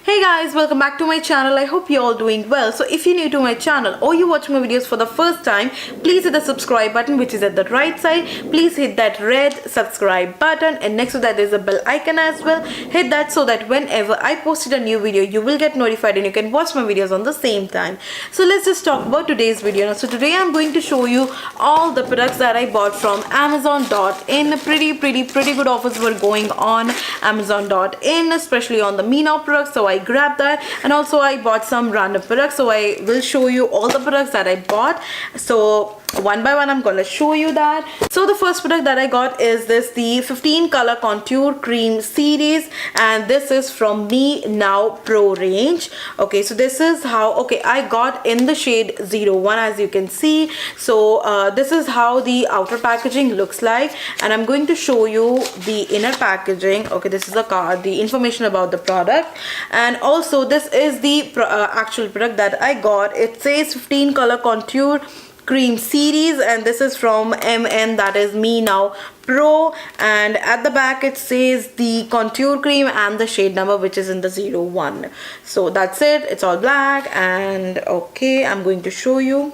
Hey guys, welcome back to my channel. I hope you're all doing well. So if you're new to my channel or you're watching my videos for the first time, please hit the subscribe button which is at the right side. Please hit that red subscribe button and next to that there's a bell icon as well. Hit that so that whenever I posted a new video, you will get notified and you can watch my videos on the same time. So let's just talk about today's video. So today I'm going to show you all the products that I bought from Amazon.in. Pretty good offers were going on Amazon.in, especially on the Me Now products. So I grabbed that, and also I bought some random products, so I will show you all the products that I bought. So one by one I'm gonna show you that. So the first product that I got is the 15 color contour cream series, and this is from Me Now Pro range. Okay, so this is how, okay, I got in the shade 01 as you can see. So this is how the outer packaging looks like, and I'm going to show you the inner packaging. Okay, this is the card, the information about the product, and also this is the actual product that I got. It says 15 color contour cream series, and this is from MN, that is Me Now Pro, and at the back it says the contour cream and the shade number which is in the 01. So that's it, it's all black. And okay, I'm going to show you.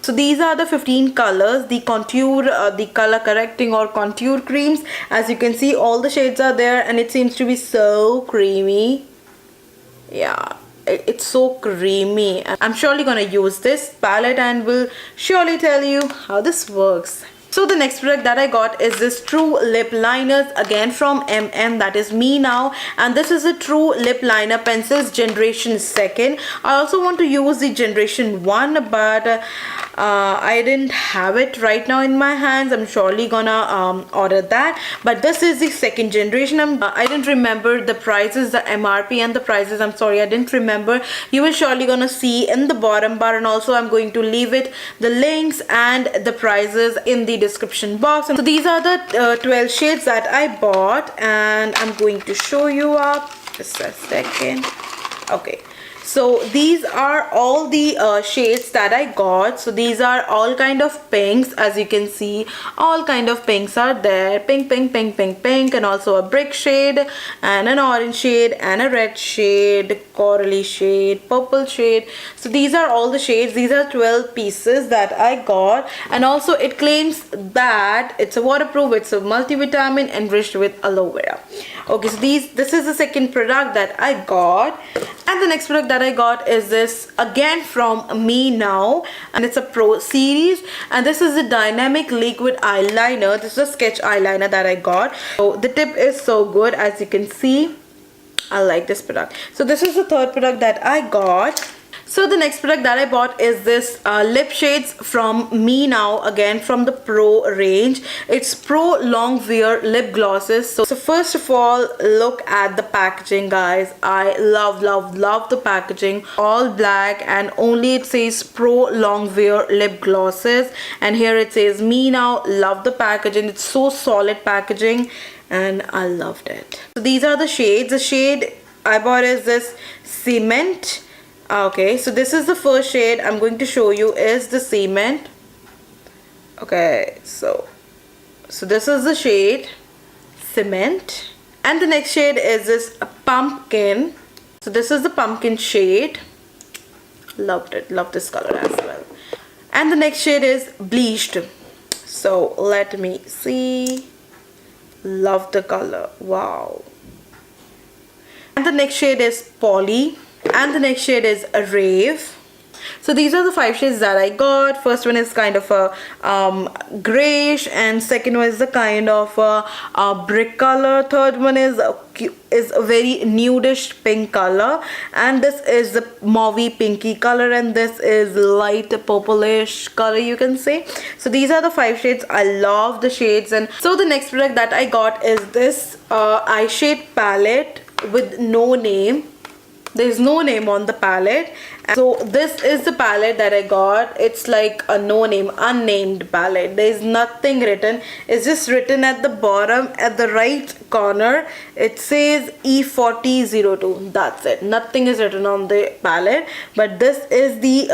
So these are the 15 colors, the contour, the color correcting or contour creams. As you can see, all the shades are there and it seems to be so creamy. Yeah, it's so creamy. I'm surely gonna use this palette and will surely tell you how this works. So the next product that I got is this True Lip Liners, again from MN, that is Me Now, and this is a True Lip Liner Pencils Generation 2nd. I also want to use the Generation 1, but I didn't have it right now in my hands. I'm surely gonna order that, but this is the second generation. I didn't remember the prices, the MRP and the prices. I'm sorry, I didn't remember. You will surely gonna see in the bottom bar, and also I'm going to leave it the links and the prices in the description box. And so these are the 12 shades that I bought, and I'm going to show you up just a second. Okay, so these are all the shades that I got. So these are all kind of pinks. As you can see, all kind of pinks are there. Pink, and also a brick shade and an orange shade and a red shade, corally shade, purple shade. So these are all the shades. These are 12 pieces that I got, and also it claims that it's a waterproof, it's a multivitamin enriched with aloe vera. Okay, so this is the second product that I got, and the next product that I got is this, again from Me Now, and it's a Pro series, and this is a dynamic liquid eyeliner. This is a sketch eyeliner that I got. So the tip is so good, as you can see. I like this product. So this is the third product that I got. So the next product that I bought is this lip shades from Me Now, again from the Pro range. It's Pro Longwear lip glosses. So first of all, look at the packaging, guys. I love the packaging. All black, and only it says Pro Longwear lip glosses, and here it says Me Now. Love the packaging. It's so solid packaging and I loved it. So these are the shades. The shade I bought is this Cement. Okay, so this is the first shade I'm going to show you, is the Cement. Okay, so this is the shade Cement, and the next shade is this Pumpkin. So this is the Pumpkin shade. Loved it, love this color as well. And the next shade is Bleached. So let me see. Love the color, wow. And the next shade is Poly, and the next shade is a Rave. So these are the 5 shades that I got. First one is kind of a grayish, and second one is the kind of a brick color. Third one is a very nudish pink color, and this is the mauvey pinky color, and this is light purplish color, you can say. So these are the 5 shades. I love the shades. And so the next product that I got is this eyeshade palette with no name. There's no name on the palette. So this is the palette that I got. It's like a no name, unnamed palette. There's nothing written. It's just written at the bottom at the right corner. It says E4002. That's it. Nothing is written on the palette. But this is the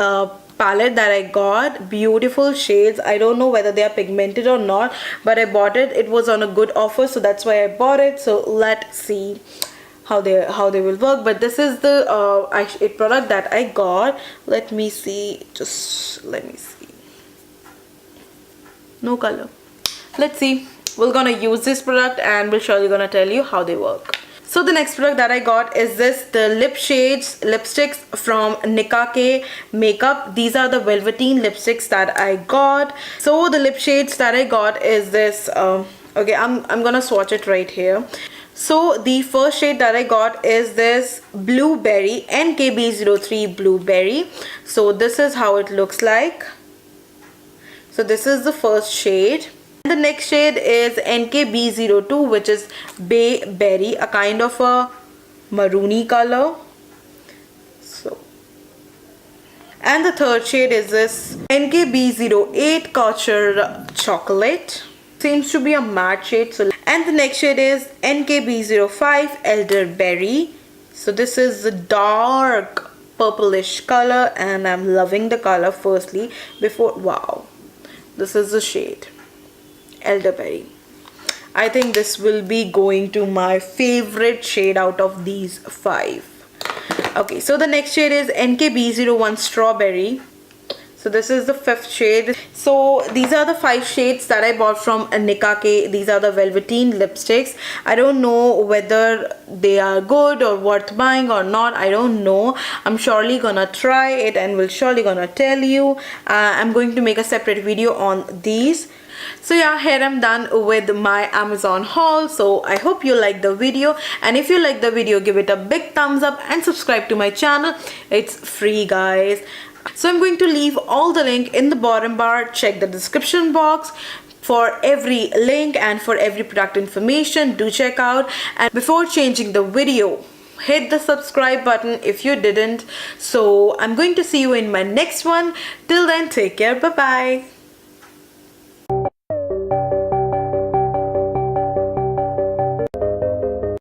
palette that I got. Beautiful shades. I don't know whether they are pigmented or not, but I bought it. It was on a good offer, so that's why I bought it. So let's see how they will work. But this is the product that I got. Let me see, just let me see. No color. Let's see. We're gonna use this product and we're surely gonna tell you how they work. So the next product that I got is the lipsticks from Nicka makeup. These are the Velveteen lipsticks that I got. So the lip shades that I got is this. Okay, I'm gonna swatch it right here. So the first shade that I got is this Blueberry, NKB03 Blueberry. So this is how it looks like. So this is the first shade. The next shade is NKB02, which is Bayberry, a kind of a maroony color. So, and the third shade is this NKB08 Culture Chocolate. Seems to be a matte shade. So, and the next shade is NKB05 Elderberry. So this is a dark purplish color and I'm loving the color firstly before. Wow, this is the shade Elderberry. I think this will be going to my favorite shade out of these 5. Okay, so the next shade is NKB01 Strawberry. So this is the 5th shade. So these are the 5 shades that I bought from Nicka. These are the Velveteen lipsticks. I don't know whether they are good or worth buying or not. I don't know. I'm surely gonna try it and will surely gonna tell you. I'm going to make a separate video on these. So yeah, here I'm done with my Amazon haul. So I hope you like the video, and if you like the video, give it a big thumbs up and subscribe to my channel. It's free, guys. So I'm going to leave all the link in the bottom bar. Check the description box for every link and for every product information. Do check out, and before changing the video, hit the subscribe button if you didn't. So I'm going to see you in my next one. Till then, take care. Bye bye.